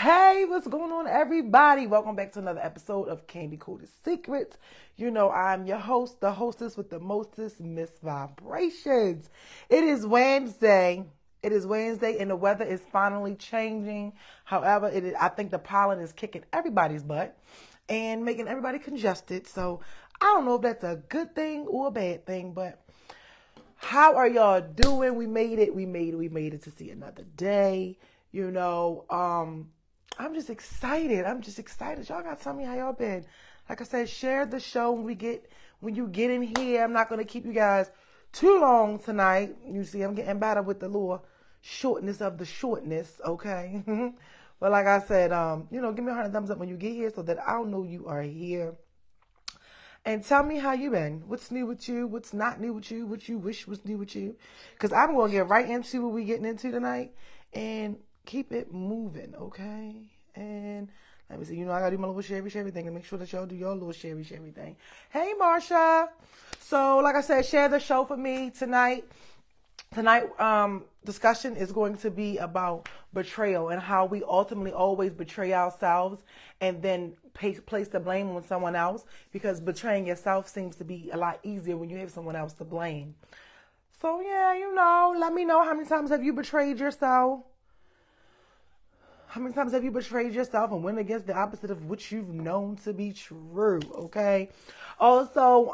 Hey, what's going on, everybody? Welcome back to another episode of Candy Coated Secrets. You know, I'm your host, the hostess with the mostest, Miss Vibrations. It is Wednesday. And the weather is finally changing. However, I think the pollen is kicking everybody's butt and making everybody congested. So I don't know if that's a good thing or a bad thing, but how are y'all doing? We made it. We made it to see another day. I'm just excited. Y'all gotta tell me how y'all been. Like I said, share the show when you get in here. I'm not gonna keep you guys too long tonight. You see, I'm getting better with the little shortness of the shortness, okay? But like I said, give me a 100 thumbs up when you get here so that I'll know you are here. And tell me how you been. What's new with you? What's not new with you? What you wish was new with you? Because I'm going to get right into what we're getting into tonight and keep it moving, okay? And let me see. I got to do my little sherry thing and make sure that y'all do your little sherry thing. Hey, Marsha. So, like I said, share the show for me tonight. Tonight, discussion is going to be about betrayal and how we ultimately always betray ourselves and then place the blame on someone else, because betraying yourself seems to be a lot easier when you have someone else to blame. So, yeah, let me know, how many times have you betrayed yourself? How many times have you betrayed yourself and went against the opposite of what you've known to be true, okay? Also,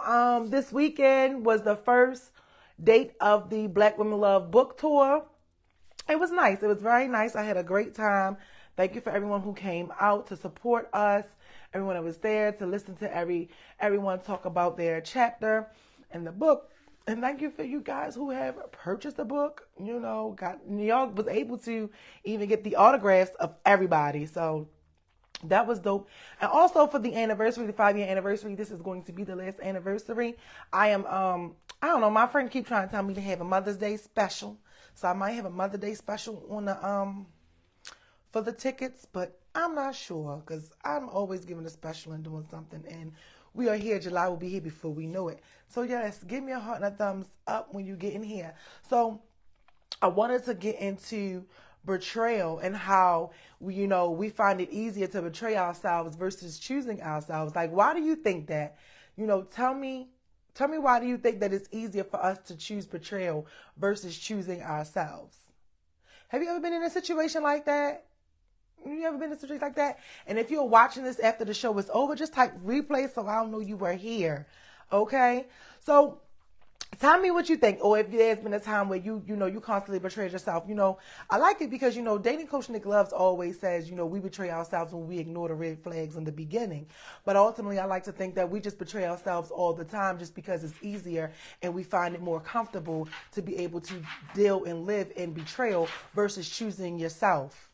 this weekend was the first date of the Black Women Love book tour. It was nice. It was very nice. I had a great time. Thank you for everyone who came out to support us, everyone that was there to listen to everyone talk about their chapter in the book. And thank you for you guys who have purchased the book. Y'all was able to even get the autographs of everybody. So that was dope. And also for the anniversary, the 5-year anniversary, this is going to be the last anniversary. I am, I don't know, my friend keep trying to tell me to have a Mother's Day special. So I might have a Mother's Day special on the, for the tickets, but I'm not sure, because I'm always giving a special and doing something. And we are here. July will be here before we know it. So yes, give me a heart and a thumbs up when you get in here. So I wanted to get into betrayal and how we find it easier to betray ourselves versus choosing ourselves. Like, why do you think that? Tell me why do you think that it's easier for us to choose betrayal versus choosing ourselves? Have you ever been in a situation like that? You ever been in a situation like that? And if you're watching this after the show is over, just type replay so I'll know you were here. Okay? So tell me what you think, or if there's been a time where you constantly betrayed yourself. I like it because, dating coach Nick Loves always says, we betray ourselves when we ignore the red flags in the beginning. But ultimately, I like to think that we just betray ourselves all the time just because it's easier and we find it more comfortable to be able to deal and live in betrayal versus choosing yourself,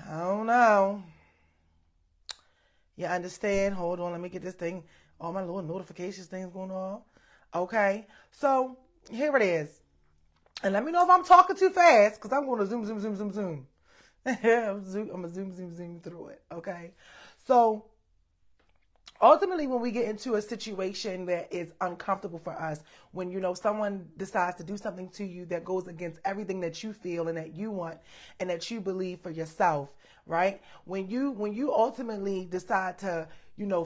I don't know. You understand? Hold on, let me get this thing. All my little notifications things going on. Okay, so here it is. And let me know if I'm talking too fast, because I'm going to zoom. I'm going to zoom through it. Okay, so ultimately, when we get into a situation that is uncomfortable for us, when someone decides to do something to you that goes against everything that you feel and that you want and that you believe for yourself, right? When you ultimately decide to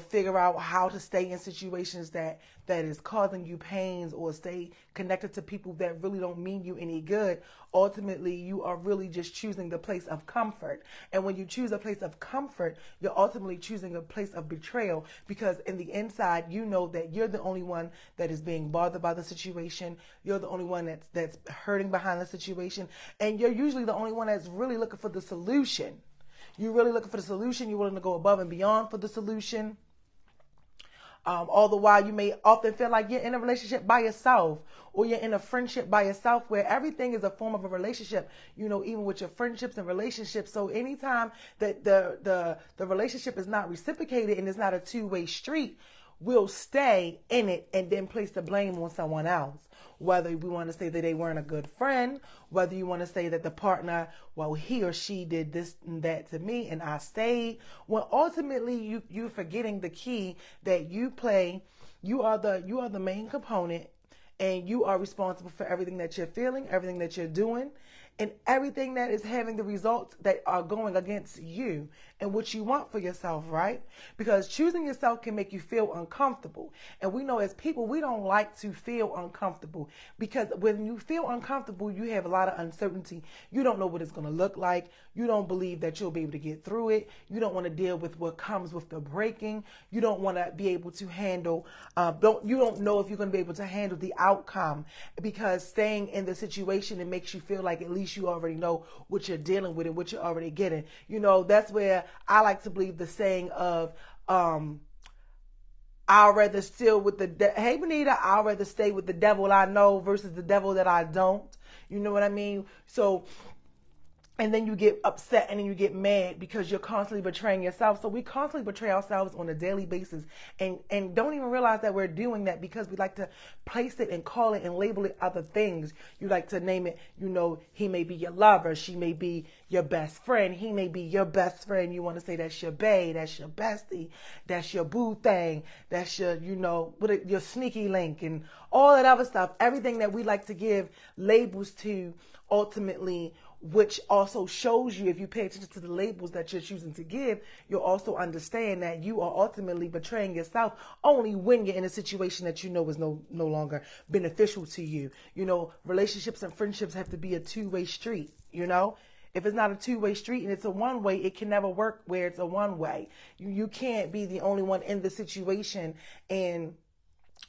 figure out how to stay in situations that is causing you pains, or stay connected to people that really don't mean you any good, ultimately you are really just choosing the place of comfort. And when you choose a place of comfort, you're ultimately choosing a place of betrayal, because in the inside, that you're the only one that is being bothered by the situation. You're the only one that's hurting behind the situation. And you're usually the only one that's really looking for the solution. You're really looking for the solution. You're willing to go above and beyond for the solution. All the while, you may often feel like you're in a relationship by yourself, or you're in a friendship by yourself, where everything is a form of a relationship, even with your friendships and relationships. So anytime that the relationship is not reciprocated and it's not a two-way street, we'll stay in it and then place the blame on someone else. Whether we want to say that they weren't a good friend, whether you want to say that the partner, well, he or she did this and that to me and I stayed. Well, ultimately, you're forgetting the key that you play. You are the main component, and you are responsible for everything that you're feeling, everything that you're doing. and everything that is having the results that are going against you and what you want for yourself, right? Because choosing yourself can make you feel uncomfortable. And we know as people, we don't like to feel uncomfortable, because when you feel uncomfortable, you have a lot of uncertainty. You don't know what it's going to look like. You don't believe that you'll be able to get through it. You don't want to deal with what comes with the breaking. You don't want to be able to handle, you don't know if you're going to be able to handle the outcome, because staying in the situation, it makes you feel like at least you already know what you're dealing with and what you're already getting. You know, that's where I like to believe the saying of, I'll rather still with hey Benita, I'll rather stay with the devil I know versus the devil that I don't. You know what I mean? So, and then you get upset and then you get mad because you're constantly betraying yourself. So we constantly betray ourselves on a daily basis and don't even realize that we're doing that, because we like to place it and call it and label it other things. You like to name it, you know, he may be your lover. She may be your best friend. He may be your best friend. You want to say that's your bae, that's your bestie, that's your boo thing, that's your, you know, your sneaky link and all that other stuff. Everything that we like to give labels to, ultimately, which also shows you, if you pay attention to the labels that you're choosing to give, you'll also understand that you are ultimately betraying yourself only when you're in a situation that you know is no longer beneficial to you. You know, relationships and friendships have to be a two-way street, you know? If it's not a two-way street and it's a one-way, it can never work where it's a one-way. You can't be the only one in the situation and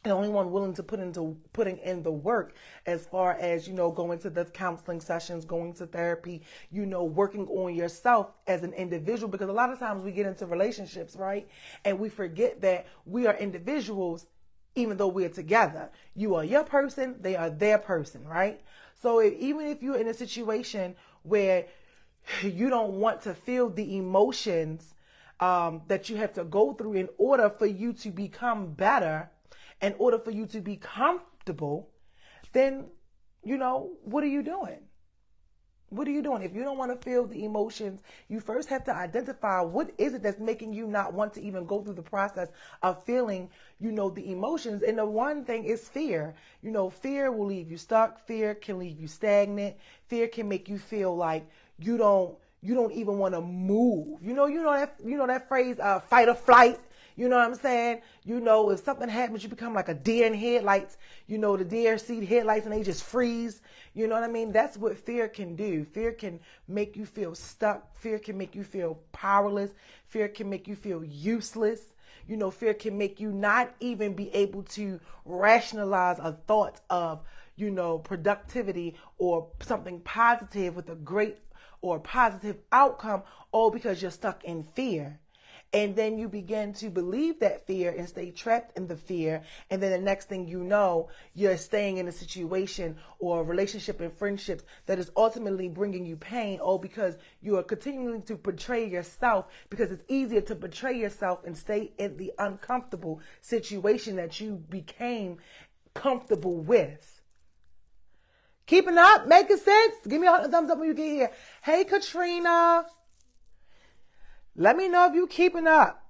the only one willing to putting in the work, as far as, you know, going to the counseling sessions, going to therapy, you know, working on yourself as an individual. Because a lot of times we get into relationships, right? And we forget that we are individuals, even though we're together. You are your person, they are their person, right? So even if you're in a situation where you don't want to feel the emotions that you have to go through in order for you to become better, in order for you to be comfortable, then, you know, what are you doing? What are you doing? If you don't want to feel the emotions, you first have to identify what is it that's making you not want to even go through the process of feeling, you know, the emotions. And the one thing is fear. You know, fear will leave you stuck. Fear can leave you stagnant. Fear can make you feel like you don't even want to move. You know that phrase, fight or flight. You know what I'm saying? You know, if something happens, you become like a deer in headlights, you know, the deer see the headlights and they just freeze. You know what I mean? That's what fear can do. Fear can make you feel stuck. Fear can make you feel powerless. Fear can make you feel useless. You know, fear can make you not even be able to rationalize a thought of, you know, productivity or something positive with a great or positive outcome, all because you're stuck in fear. And then you begin to believe that fear and stay trapped in the fear. And then the next thing you know, you're staying in a situation or a relationship and friendships that is ultimately bringing you pain, all because you are continuing to betray yourself, because it's easier to betray yourself and stay in the uncomfortable situation that you became comfortable with. Keeping up? Making sense? Give me a thumbs up when you get here. Hey, Katrina. Let me know if you're keeping up.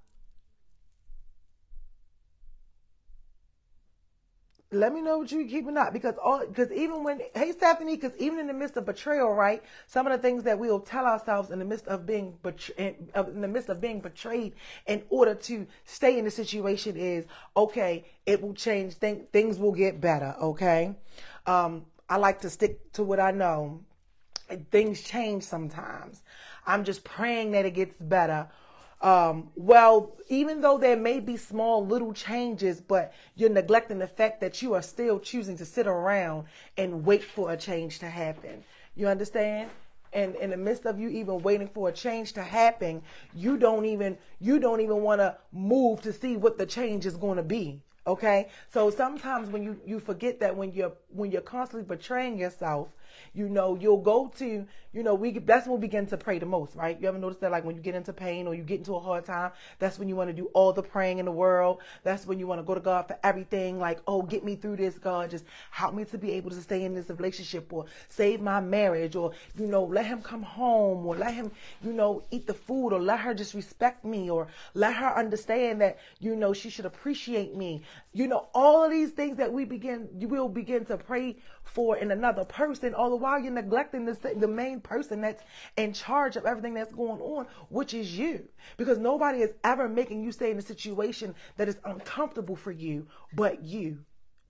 Let me know what you're keeping up, because even when, hey Stephanie, because even in the midst of betrayal, right? Some of the things that we'll tell ourselves in the midst of being betrayed in order to stay in the situation is, okay, it will change. Things will get better. Okay. I like to stick to what I know. Things change sometimes. I'm just praying that it gets better. Well, even though there may be small little changes, but you're neglecting the fact that you are still choosing to sit around and wait for a change to happen. You understand? And in the midst of you even waiting for a change to happen, you don't even want to move to see what the change is going to be. Okay. So sometimes when you forget that when you're constantly betraying yourself, you know, you'll go to, you know, that's when we begin to pray the most, right? You ever notice that, like, when you get into pain or you get into a hard time, that's when you want to do all the praying in the world. That's when you want to go to God for everything. Like, oh, get me through this, God. Just help me to be able to stay in this relationship, or save my marriage, or, you know, let him come home, or let him, you know, eat the food, or let her just respect me, or let her understand that, you know, she should appreciate me. You know, all of these things that we'll begin to pray for in another person, all the while you're neglecting the main person that's in charge of everything that's going on, which is you. Because nobody is ever making you stay in a situation that is uncomfortable for you but you.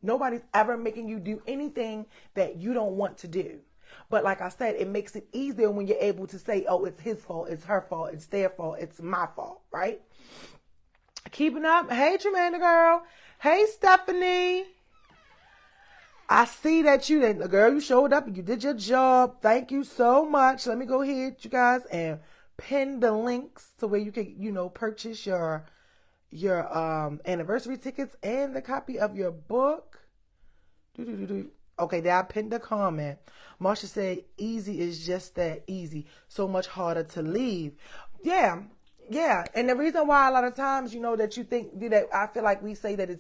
Nobody's ever making you do anything that you don't want to do. But like I said, it makes it easier when you're able to say, oh, it's his fault, it's her fault, it's their fault, it's my fault, right? Keeping up. Hey, Tremenda girl. Hey, Stephanie. I see that girl, you showed up and you did your job. Thank you so much. Let me go ahead, you guys, and pin the links to where you can, purchase your anniversary tickets and the copy of your book. Okay, there I pinned the comment. Marsha said, easy is just that easy. So much harder to leave. Yeah. And the reason why a lot of times, that you think that I feel like we say that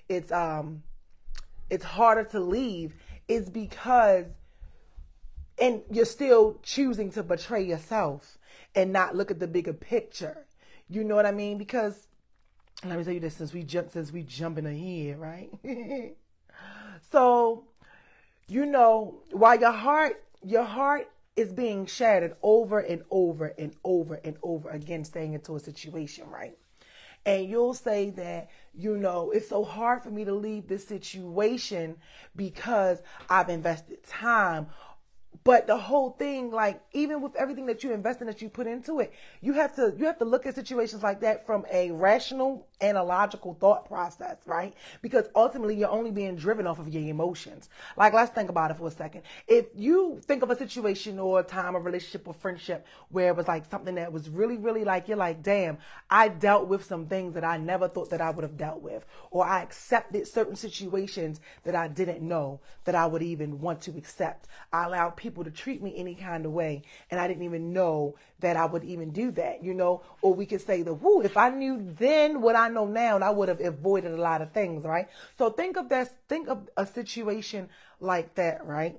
it's harder to leave is because, and you're still choosing to betray yourself and not look at the bigger picture. You know what I mean? Because let me tell you this, since we jumping ahead, right? So, while your heart is being shattered over and over and over and over again, staying into a situation, right? And you'll say that, it's so hard for me to leave this situation because I've invested time. But the whole thing, like, even with everything that you invest in, that you put into it, you have to look at situations like that from a rational, analogical thought process, right? Because ultimately you're only being driven off of your emotions. Like, let's think about it for a second. If you think of a situation or a time, a relationship or friendship where it was like something that was really, really like, you're like, damn, I dealt with some things that I never thought that I would have dealt with, or I accepted certain situations that I didn't know that I would even want to accept. I allowed people to treat me any kind of way, and I didn't even know that I would even do that, or we could say if I knew then what I know now, and I would have avoided a lot of things, right? So think of a situation like that, right?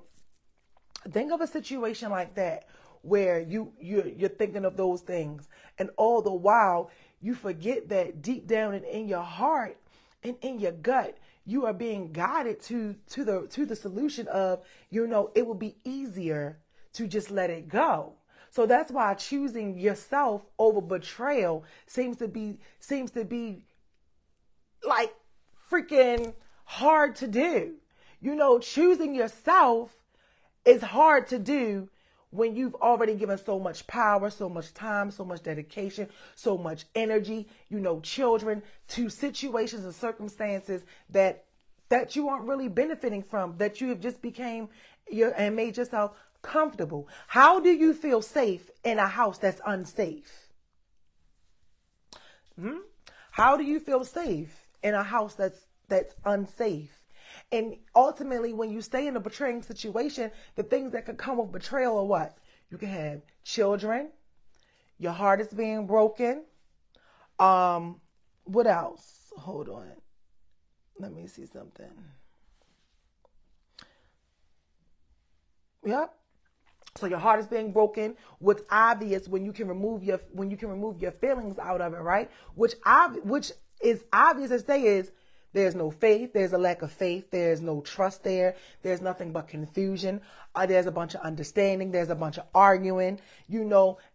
Think of a situation like that where you're thinking of those things, and all the while you forget that deep down and in your heart and in your gut, you are being guided to the solution of, it will be easier to just let it go. So that's why choosing yourself over betrayal seems to be like freaking hard to do. Choosing yourself is hard to do when you've already given so much power, so much time, so much dedication, so much energy, children, to situations and circumstances that you aren't really benefiting from, that you have just became and made yourself comfortable. How do you feel safe in a house that's unsafe? How do you feel safe in a house that's unsafe? And ultimately, when you stay in a betraying situation, the things that could come with betrayal are what? You can have children, your heart is being broken. What else? Hold on. Let me see something. Yep. So your heart is being broken. What's obvious when you can remove your feelings out of it, right? Which is obvious as day is, there's no faith. There's a lack of faith. There's no trust there. There's nothing but confusion. There's a bunch of understanding. There's a bunch of arguing,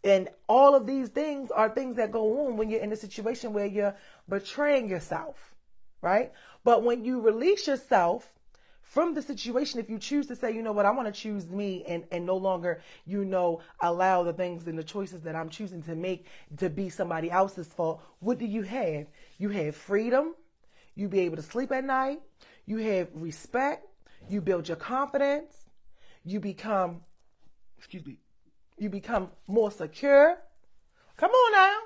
and all of these things are things that go on when you're in a situation where you're betraying yourself, right? But when you release yourself from the situation, if you choose to say, I want to choose me and no longer, allow the things and the choices that I'm choosing to make to be somebody else's fault, what do you have? You have freedom. You be able to sleep at night. You have respect. You build your confidence. You become more secure. Come on now.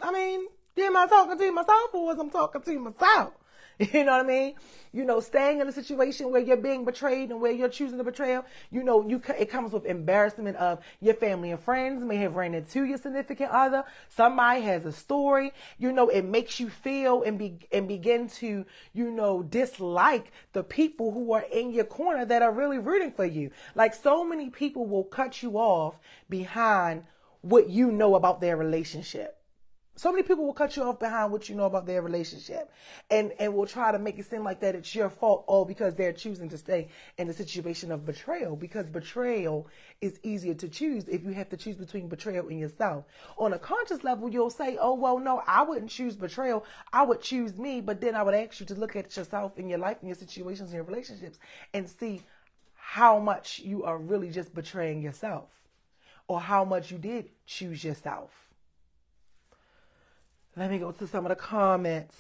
I mean, am I talking to myself or was I talking to myself? You know what I mean? Staying in a situation where you're being betrayed and where you're choosing to betrayal, it comes with embarrassment of your family and friends may have ran into your significant other. Somebody has a story. It makes you feel and begin to, dislike the people who are in your corner that are really rooting for you. Like, so many people will cut you off behind what you know about their relationship. So many people will cut you off behind what you know about their relationship and will try to make it seem like that it's your fault all because they're choosing to stay in the situation of betrayal, because betrayal is easier to choose if you have to choose between betrayal and yourself. On a conscious level, you'll say, oh, well, no, I wouldn't choose betrayal. I would choose me. But then I would ask you to look at yourself in your life and your situations and your relationships and see how much you are really just betraying yourself or how much you did choose yourself. Let me go to some of the comments.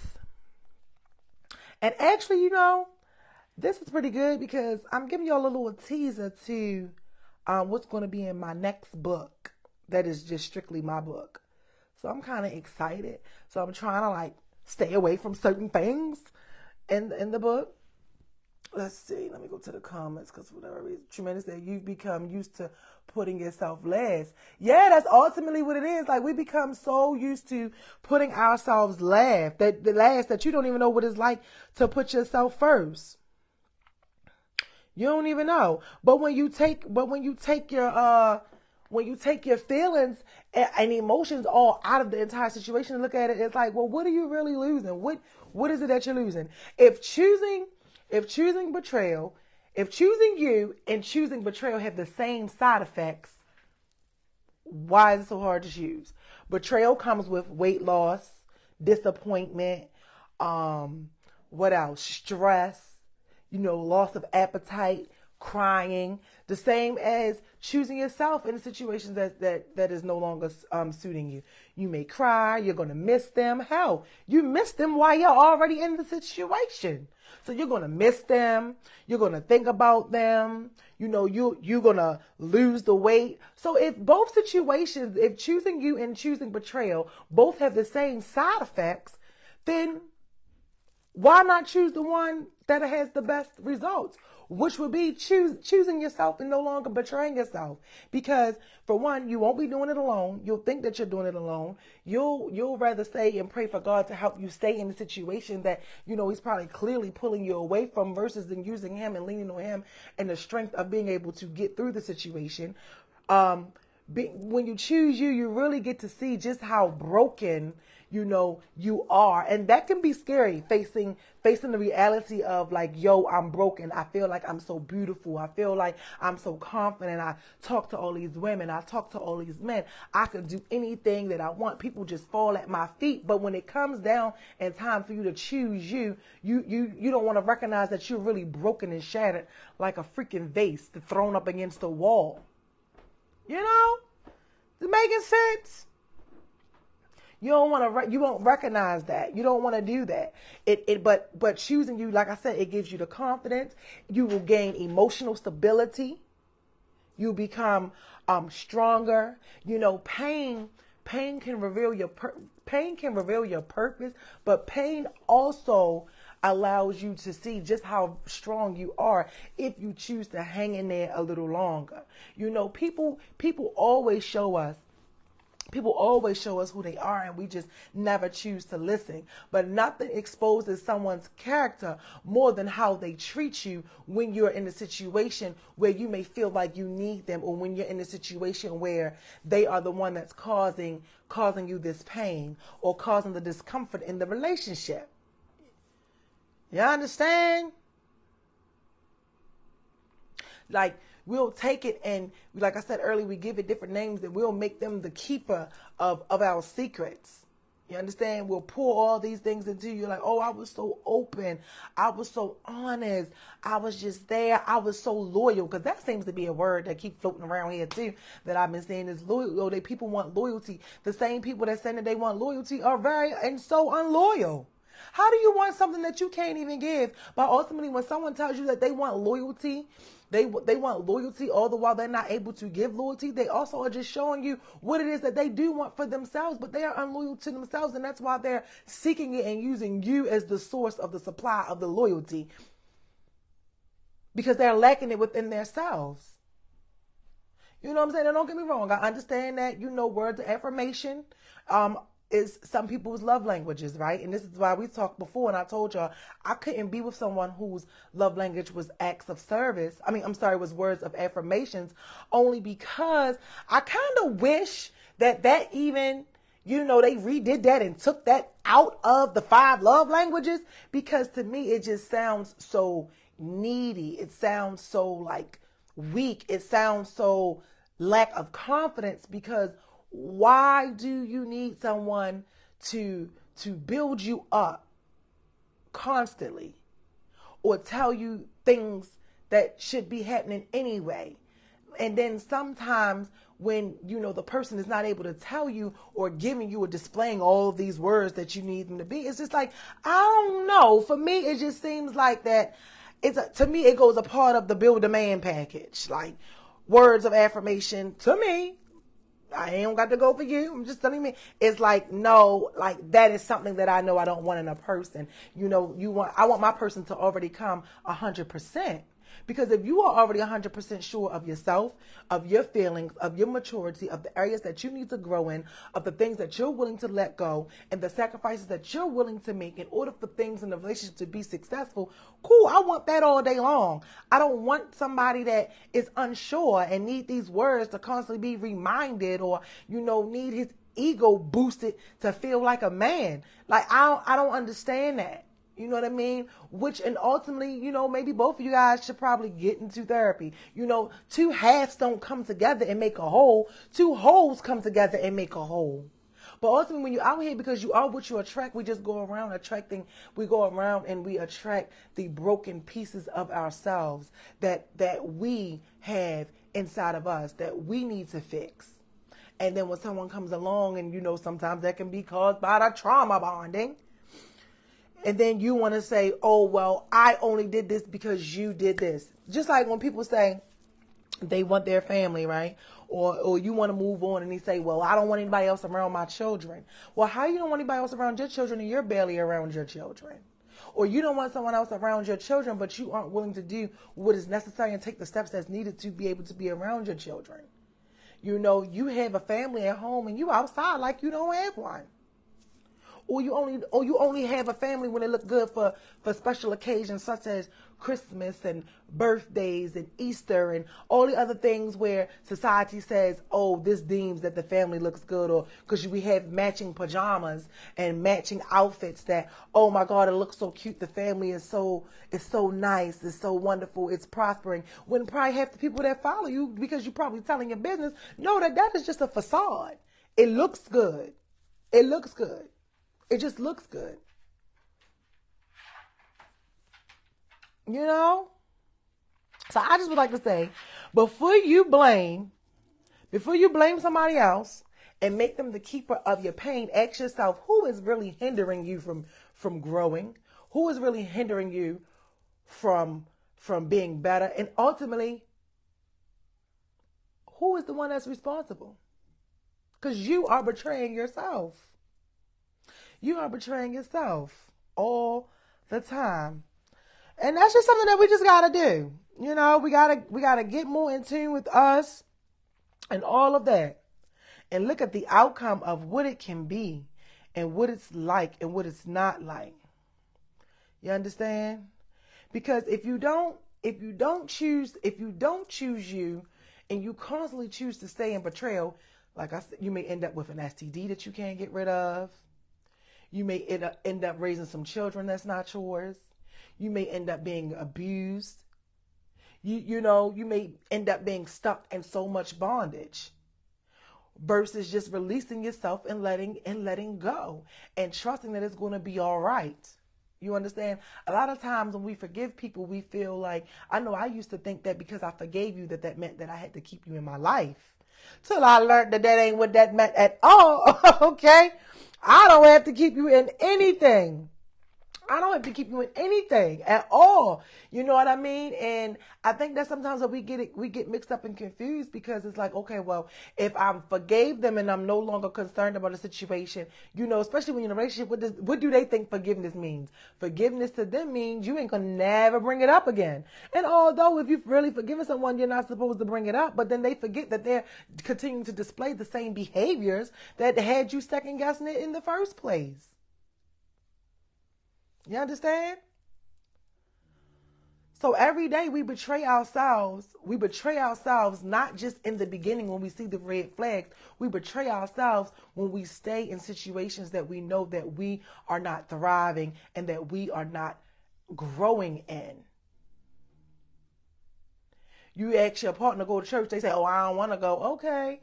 And actually, you know, this is pretty good because I'm giving you all a little teaser to what's going to be in my next book. That is just strictly my book. So I'm kind of excited. So I'm trying to like stay away from certain things in the book. Let's see. Let me go to the comments because for whatever reason, Tremendous said you've become used to putting yourself last. Yeah, that's ultimately what it is. Like we become so used to putting ourselves last that you don't even know what it's like to put yourself first. You don't even know. But when you take your feelings and emotions all out of the entire situation and look at it, it's like, well, what are you really losing? What is it that you're losing? If choosing betrayal, if choosing you and choosing betrayal have the same side effects, why is it so hard to choose? Betrayal comes with weight loss, disappointment, what else? Stress, loss of appetite, crying, the same as choosing yourself in a situation that is no longer suiting you. You may cry, you're going to miss them. Hell, you miss them while you're already in the situation. So you're going to miss them. You're going to think about them. You're going to lose the weight. So if both situations, if choosing you and choosing betrayal both have the same side effects, then why not choose the one that has the best results? Which would be choosing yourself and no longer betraying yourself. Because for one, you won't be doing it alone. You'll think that you're doing it alone. You'll rather stay and pray for God to help you stay in the situation that, he's probably clearly pulling you away from, versus than using him and leaning on him and the strength of being able to get through the situation. When you choose you really get to see just how broken you are. And that can be scary, facing the reality of like, yo, I'm broken. I feel like I'm so beautiful. I feel like I'm so confident. I talk to all these women. I talk to all these men. I can do anything that I want. People just fall at my feet. But when it comes down and time for you to choose you don't want to recognize that you're really broken and shattered like a freaking vase thrown up against the wall. Is it making sense? You won't recognize that. You don't want to do that. But choosing you, like I said, it gives you the confidence. You will gain emotional stability. You become stronger. Pain can reveal your purpose, but pain also allows you to see just how strong you are if you choose to hang in there a little longer. People always show us who they are, and we just never choose to listen. But nothing exposes someone's character more than how they treat you when you're in a situation where you may feel like you need them, or when you're in a situation where they are the one that's causing you this pain or causing the discomfort in the relationship. You understand? Like, we'll take it and, like I said earlier, we give it different names and we'll make them the keeper of our secrets. You understand? We'll pour all these things into you like, oh, I was so open. I was so honest. I was just there. I was so loyal. Because that seems to be a word that keeps floating around here too, that I've been saying is loyal. People want loyalty. The same people that say that they want loyalty are so unloyal. How do you want something that you can't even give? But ultimately, when someone tells you that they want loyalty, they want loyalty all the while they're not able to give loyalty, they also are just showing you what it is that they do want for themselves, but they are unloyal to themselves, and that's why they're seeking it and using you as the source of the supply of the loyalty, because they're lacking it within themselves. You know what I'm saying? Now, don't get me wrong. I understand that, words of affirmation is some people's love languages, right? And this is why we talked before, and I told y'all I couldn't be with someone whose love language was acts of service. Was words of affirmations, only because I kind of wish that even, They redid that and took that out of the 5 love languages, because to me it just sounds so needy. It sounds so like weak. It sounds so lack of confidence, because why do you need someone to build you up constantly or tell you things that should be happening anyway? And then sometimes when, the person is not able to tell you or giving you or displaying all of these words that you need them to be, it's just like, I don't know. For me, it just seems like that to me, it goes a part of the build a man package. Like words of affirmation to me, I ain't got to go for you. I'm just telling you, it's like, no, like that is something that I know I don't want in a person. I want my person to already come 100%. Because if you are already 100% sure of yourself, of your feelings, of your maturity, of the areas that you need to grow in, of the things that you're willing to let go, and the sacrifices that you're willing to make in order for things in the relationship to be successful, cool, I want that all day long. I don't want somebody that is unsure and need these words to constantly be reminded, or, need his ego boosted to feel like a man. Like, I don't understand that. You know what I mean? And ultimately, maybe both of you guys should probably get into therapy. 2 halves don't come together and make a whole. 2 wholes come together and make a whole. But ultimately, when you're out here, because you are what you attract, we just go around attracting. We go around and we attract the broken pieces of ourselves that we have inside of us that we need to fix. And then when someone comes along, and sometimes that can be caused by the trauma bonding. And then you want to say, oh, well, I only did this because you did this. Just like when people say they want their family, right? Or you want to move on and they say, well, I don't want anybody else around my children. Well, how you don't want anybody else around your children and you're barely around your children? Or you don't want someone else around your children, but you aren't willing to do what is necessary and take the steps that's needed to be able to be around your children. You have a family at home and you outside like you don't have one. Or you only have a family when it looks good for special occasions such as Christmas and birthdays and Easter and all the other things where society says, oh, this deems that the family looks good, or because we have matching pajamas and matching outfits that, oh my God, it looks so cute. The family is so nice. It's so wonderful. It's prospering. When probably half the people that follow you, because you're probably telling your business, know that is just a facade. It looks good. It looks good. It just looks good. So I just would like to say, before you blame somebody else and make them the keeper of your pain, ask yourself, who is really hindering you from growing? Who is really hindering you from being better? And ultimately, who is the one that's responsible? Because you are betraying yourself. You are betraying yourself all the time. And that's just something that we just got to do. We got to get more in tune with us and all of that. And look at the outcome of what it can be and what it's like and what it's not like. You understand? Because if you don't choose you and you constantly choose to stay in betrayal, like I said, you may end up with an STD that you can't get rid of. You may end up raising some children that's not yours. You may end up being abused. You may end up being stuck in so much bondage versus just releasing yourself and letting go and trusting that it's going to be all right. You understand? A lot of times when we forgive people, we feel like, I know I used to think that because I forgave you that meant that I had to keep you in my life. Till I learned that ain't what that meant at all. Okay? I don't have to keep you in anything. I don't have to keep you in anything at all. You know what I mean? And I think that sometimes we get mixed up and confused because it's like, okay, well, if I forgave them and I'm no longer concerned about the situation, especially when you're in a relationship, what do they think forgiveness means? Forgiveness to them means you ain't gonna never bring it up again. And although if you've really forgiven someone, you're not supposed to bring it up, but then they forget that they're continuing to display the same behaviors that had you second guessing it in the first place. You understand? So every day we betray ourselves. We betray ourselves not just in the beginning when we see the red flags. We betray ourselves when we stay in situations that we know that we are not thriving and that we are not growing in. You ask your partner to go to church, they say, oh, I don't want to go. Okay.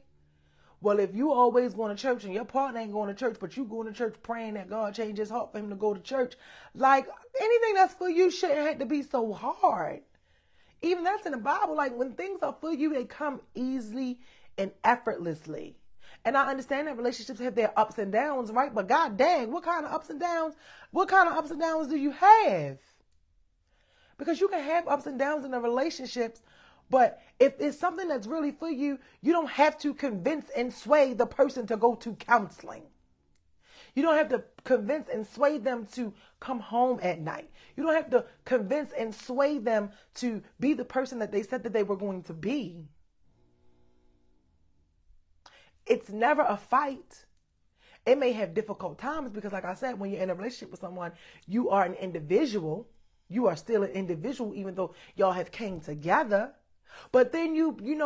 Well, if you always going to church and your partner ain't going to church, but you going to church praying that God change his heart for him to go to church, like anything that's for you shouldn't have to be so hard. Even that's in the Bible. Like when things are for you, they come easily and effortlessly. And I understand that relationships have their ups and downs, right? But God dang, what kind of ups and downs do you have? Because you can have ups and downs in the relationships, but if it's something that's really for you, you don't have to convince and sway the person to go to counseling. You don't have to convince and sway them to come home at night. You don't have to convince and sway them to be the person that they said that they were going to be. It's never a fight. It may have difficult times because, like I said, when you're in a relationship with someone, you are an individual. You are still an individual, even though y'all have came together. But then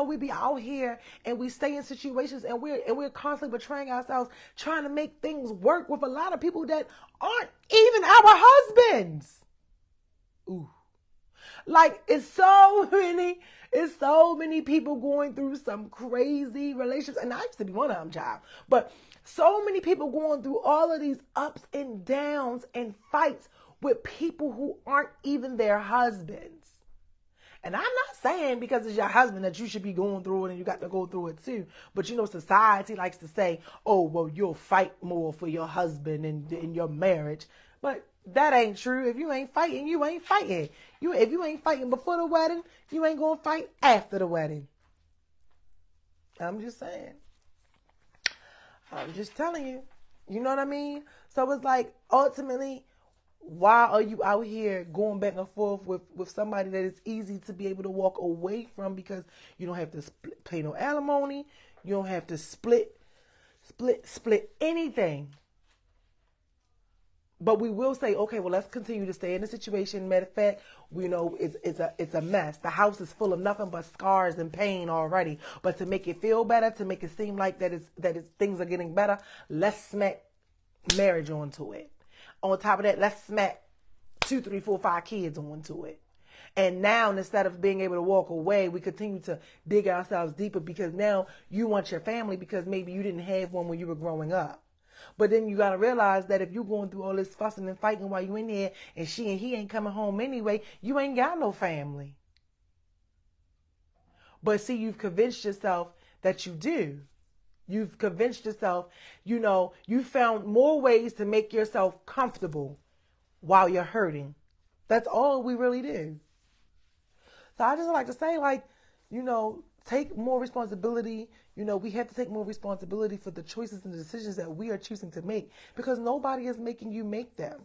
we be out here and we stay in situations and we're constantly betraying ourselves, trying to make things work with a lot of people that aren't even our husbands. Ooh. Like it's so many people going through some crazy relationships. And I used to be one of them, child. But so many people going through all of these ups and downs and fights with people who aren't even their husbands. And I'm not saying because it's your husband that you should be going through it and you got to go through it too. But society likes to say, oh, well, you'll fight more for your husband in your marriage. But that ain't true. If you ain't fighting, you ain't fighting. If you ain't fighting before the wedding, you ain't going to fight after the wedding. I'm just saying. I'm just telling you. You know what I mean? So it's like, ultimately, why are you out here going back and forth with somebody that is easy to be able to walk away from because you don't have to pay no alimony, you don't have to split anything. But we will say, okay, well, let's continue to stay in the situation. Matter of fact, we know it's a mess. The house is full of nothing but scars and pain already. But to make it feel better, to make it seem like things are getting better, let's smack marriage onto it. On top of that, let's smack 2, 3, 4, 5 kids onto it. And now, instead of being able to walk away, we continue to dig ourselves deeper because now you want your family because maybe you didn't have one when you were growing up. But then you got to realize that if you're going through all this fussing and fighting while you in there and she and he ain't coming home anyway, you ain't got no family. But see, you've convinced yourself that you do. You've convinced yourself, you found more ways to make yourself comfortable while you're hurting. That's all we really do. So I just like to say, take more responsibility. We have to take more responsibility for the choices and the decisions that we are choosing to make because nobody is making you make them.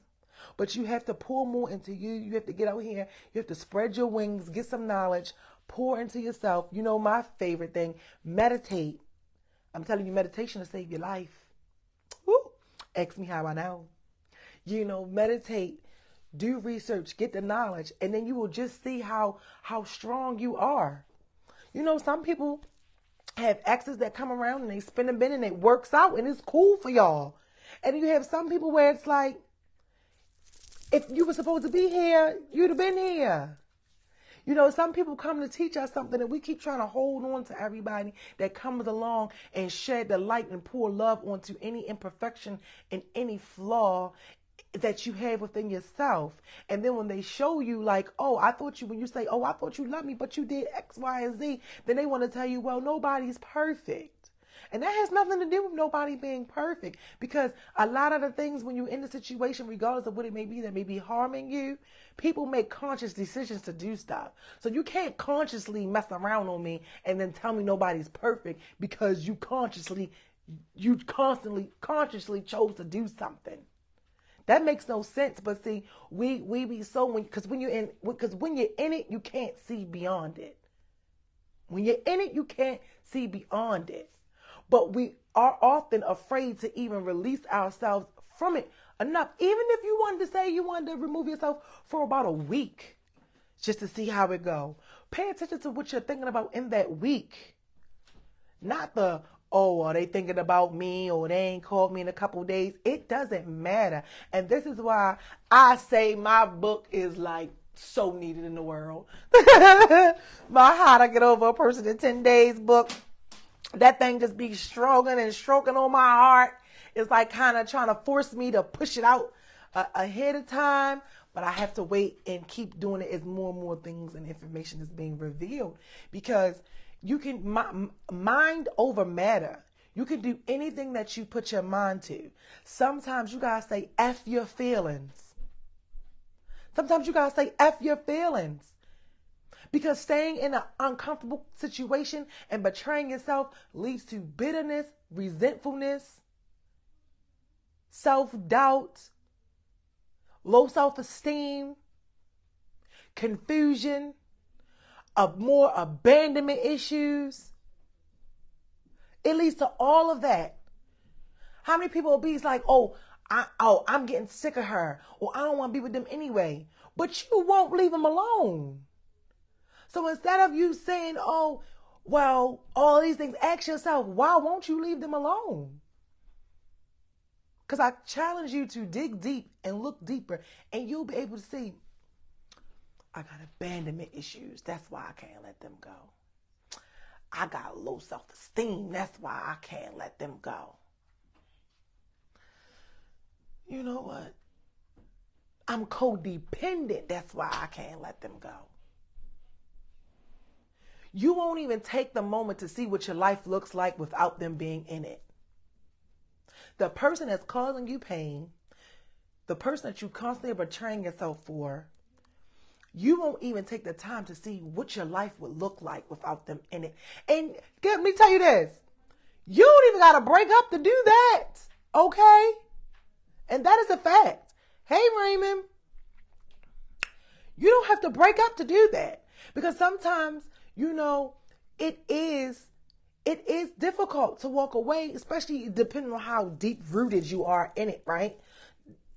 But you have to pour more into you. You have to get out here. You have to spread your wings, get some knowledge, pour into yourself. My favorite thing, meditate. I'm telling you, meditation will save your life. Woo! Ask me how I know. Meditate, do research, get the knowledge, and then you will just see how strong you are. Some people have exes that come around and they spin a bin and it works out and it's cool for y'all. And you have some people where it's like, if you were supposed to be here, you'd have been here. Some people come to teach us something and we keep trying to hold on to everybody that comes along and shed the light and pour love onto any imperfection and any flaw that you have within yourself. And then when they show you when you say, oh, I thought you loved me, but you did X, Y, and Z, then they want to tell you, well, nobody's perfect. And that has nothing to do with nobody being perfect because a lot of the things when you're in the situation, regardless of what it may be that may be harming you, people make conscious decisions to do stuff. So you can't consciously mess around on me and then tell me nobody's perfect because you consciously consciously chose to do something. That makes no sense. But see, we be so because when you're in it, you can't see beyond it. When you're in it, you can't see beyond it. But we are often afraid to even release ourselves from it enough. Even if you wanted to say you wanted to remove yourself for about a week, just to see how it go. Pay attention to what you're thinking about in that week. Not the, oh, are they thinking about me, or they ain't called me in a couple days. It doesn't matter. And this is why I say my book is like so needed in the world. My How to Get Over a Person in 10 Days book. That thing just be stroking and stroking on my heart. It's like kind of trying to force me to push it out ahead of time. But I have to wait and keep doing it as more and more things and information is being revealed. Because you can mind over matter. You can do anything that you put your mind to. Sometimes you gotta say F your feelings. Sometimes you gotta say F your feelings. Because staying in an uncomfortable situation and betraying yourself leads to bitterness, resentfulness, self-doubt, low self-esteem, confusion, more abandonment issues. It leads to all of that. How many people will be like, I'm getting sick of her, or I don't want to be with them anyway. But you won't leave them alone. So instead of you saying, oh, well, all these things, ask yourself, why won't you leave them alone? Because I challenge you to dig deep and look deeper, and you'll be able to see, I got abandonment issues. That's why I can't let them go. I got low self-esteem. That's why I can't let them go. You know what? I'm codependent. That's why I can't let them go. You won't even take the moment to see what your life looks like without them being in it. The person that's causing you pain, the person that you constantly are betraying yourself for, you won't even take the time to see what your life would look like without them in it. And let me tell you this. You don't even got to break up to do that. Okay? And that is a fact. Hey, Raymond. You don't have to break up to do that. Because sometimes, it is difficult to walk away, especially depending on how deep-rooted you are in it, right?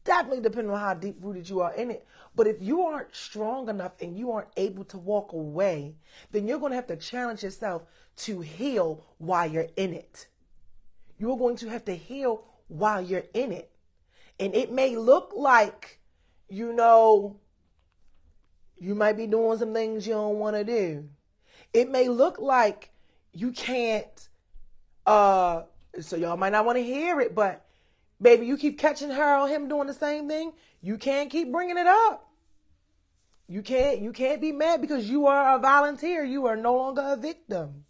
Definitely depending on how deep-rooted you are in it. But if you aren't strong enough and you aren't able to walk away, then you're going to have to challenge yourself to heal while you're in it. You're going to have to heal while you're in it. And it may look like, you might be doing some things you don't want to do. It may look like you can't, so y'all might not want to hear it, but baby, you keep catching her or him doing the same thing. You can't keep bringing it up. You can't be mad because you are a volunteer. You are no longer a victim.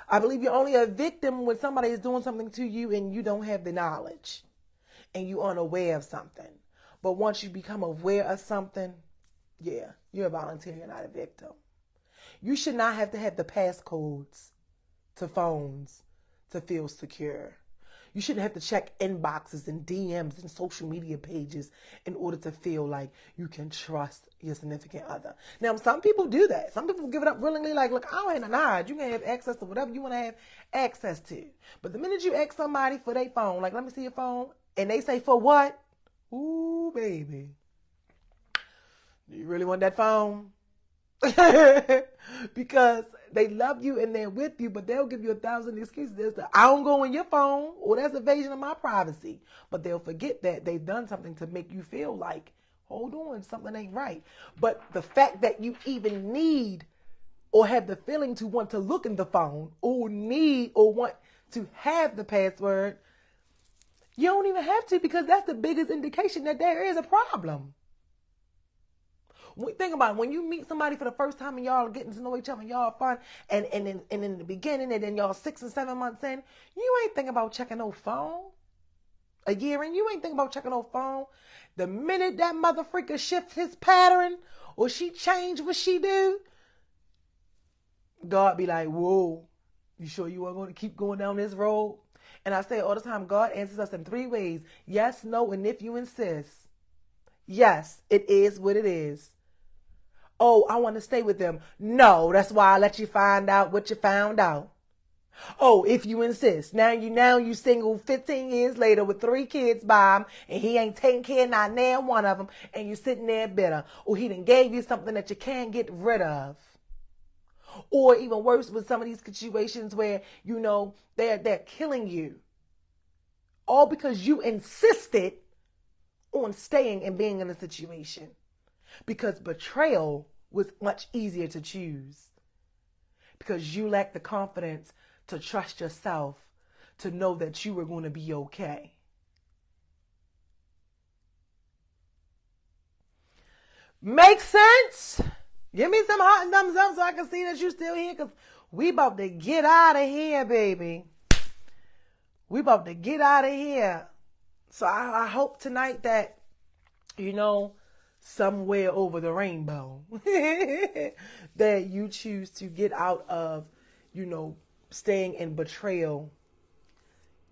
I believe you're only a victim when somebody is doing something to you and you don't have the knowledge and you're unaware of something. But once you become aware of something, yeah, you're a volunteer, you're not a victim. You should not have to have the passcodes to phones to feel secure. You shouldn't have to check inboxes and DMs and social media pages in order to feel like you can trust your significant other. Now, some people do that. Some people give it up willingly, like, look, I don't have no knowledge. You can have access to whatever you want to have access to. But the minute you ask somebody for their phone, like, let me see your phone, and they say, for what? Ooh, baby. Do you really want that phone? Because they love you and they're with you, but they'll give you 1,000 excuses as to, I don't go on your phone, or that's invasion of my privacy. But they'll forget that they've done something to make you feel like, hold on, something ain't right. But the fact that you even need or have the feeling to want to look in the phone or need or want to have the password, you don't even have to, because that's the biggest indication that there is a problem. Think about it. When you meet somebody for the first time and y'all are getting to know each other and y'all are fun, and in the beginning, and then y'all 6 or 7 months in, you ain't thinking about checking no phone. A year in, you ain't thinking about checking no phone. The minute that mother freaker shifts his pattern or she change what she do, God be like, whoa, you sure you are going to keep going down this road? And I say all the time, God answers us in 3 ways. Yes, no, and if you insist. Yes, it is what it is. Oh, I want to stay with them. No, that's why I let you find out what you found out. Oh, if you insist. Now you single 15 years later with 3 kids by him, and he ain't taking care of not now one of them, and you sitting there bitter. Or he done gave you something that you can't get rid of. Or even worse with some of these situations where, they're killing you. All because you insisted on staying and being in a situation. Because betrayal was much easier to choose. Because you lacked the confidence to trust yourself, to know that you were going to be okay. Make sense? Give me some hot thumbs up so I can see that you're still here, because we about to get out of here, baby. We about to get out of here. So I hope tonight that, somewhere over the rainbow, that you choose to get out of, staying in betrayal.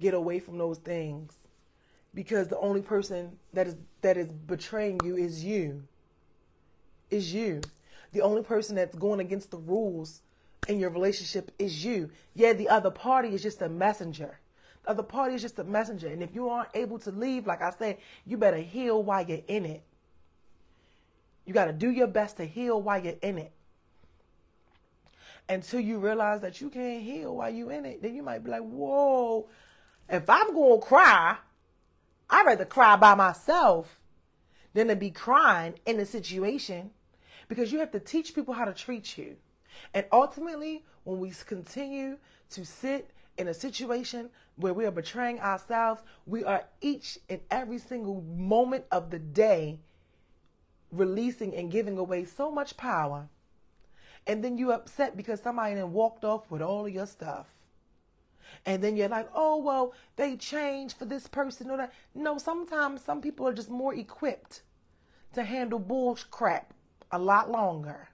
Get away from those things. Because the only person that is betraying you is you. Is you. The only person that's going against the rules in your relationship is you. Yeah, the other party is just a messenger. The other party is just a messenger. And if you aren't able to leave, like I said, you better heal while you're in it. You got to do your best to heal while you're in it. Until you realize that you can't heal while you're in it, then you might be like, whoa, if I'm going to cry, I'd rather cry by myself than to be crying in a situation. Because you have to teach people how to treat you. And ultimately, when we continue to sit in a situation where we are betraying ourselves, we are each and every single moment of the day releasing and giving away so much power. And then you upset because somebody then walked off with all of your stuff. And then you're like, oh, well, they changed for this person or that. No, sometimes some people are just more equipped to handle bull crap a lot longer.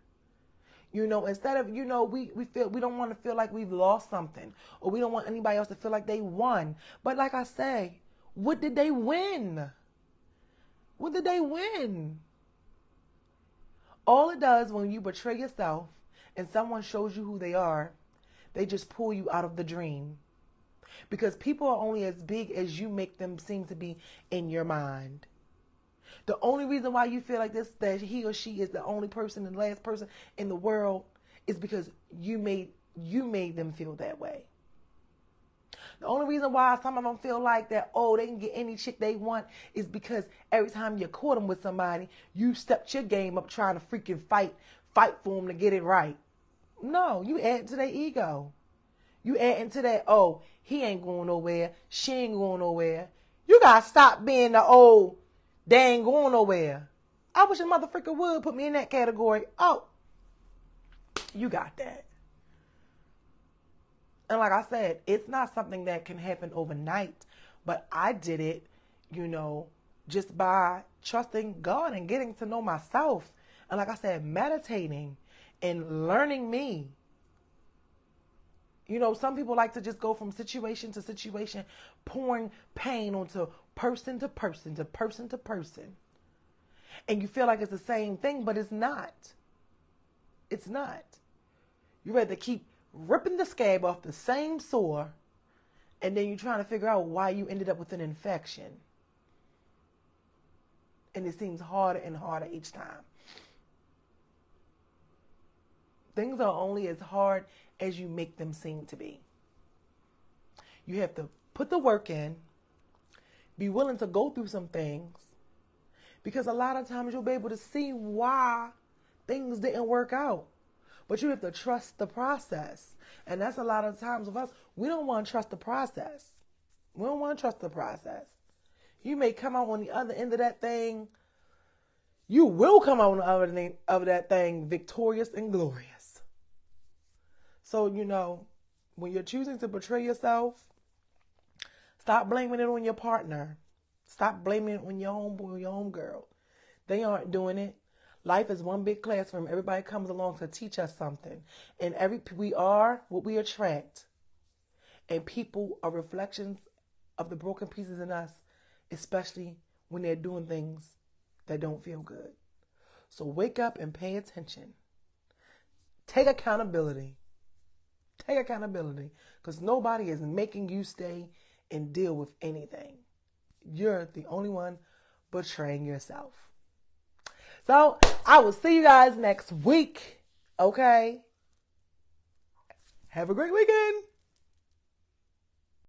Instead of, we don't want to feel like we've lost something, or we don't want anybody else to feel like they won. But like I say, what did they win? What did they win? All it does when you betray yourself and someone shows you who they are, they just pull you out of the dream. Because people are only as big as you make them seem to be in your mind. The only reason why you feel like this, that he or she is the only person and the last person in the world, is because you made them feel that way. The only reason why some of them feel like that, oh, they can get any chick they want, is because every time you caught them with somebody, you stepped your game up trying to freaking fight for them to get it right. No, you add to their ego. You add into that, oh, he ain't going nowhere, she ain't going nowhere. You gotta stop being the old, they ain't going nowhere. I wish a motherfucker would put me in that category. Oh, you got that. And like I said, it's not something that can happen overnight. But I did it, just by trusting God and getting to know myself. And like I said, meditating and learning me. Some people like to just go from situation to situation, pouring pain onto person to person to person to person. And you feel like it's the same thing, but it's not. It's not. You rather keep ripping the scab off the same sore, and then you're trying to figure out why you ended up with an infection. And it seems harder and harder each time. Things are only as hard as you make them seem to be. You have to put the work in, be willing to go through some things, because a lot of times you'll be able to see why things didn't work out. But you have to trust the process. And that's a lot of times with us, we don't want to trust the process. We don't want to trust the process. You may come out on the other end of that thing. You will come out on the other end of that thing victorious and glorious. So, when you're choosing to betray yourself, stop blaming it on your partner. Stop blaming it on your homeboy or your homegirl. They aren't doing it. Life is one big classroom. Everybody comes along to teach us something. And we are what we attract. And people are reflections of the broken pieces in us, especially when they're doing things that don't feel good. So wake up and pay attention. Take accountability. Take accountability, because nobody is making you stay and deal with anything. You're the only one betraying yourself. So I will see you guys next week. Okay? Have a great weekend.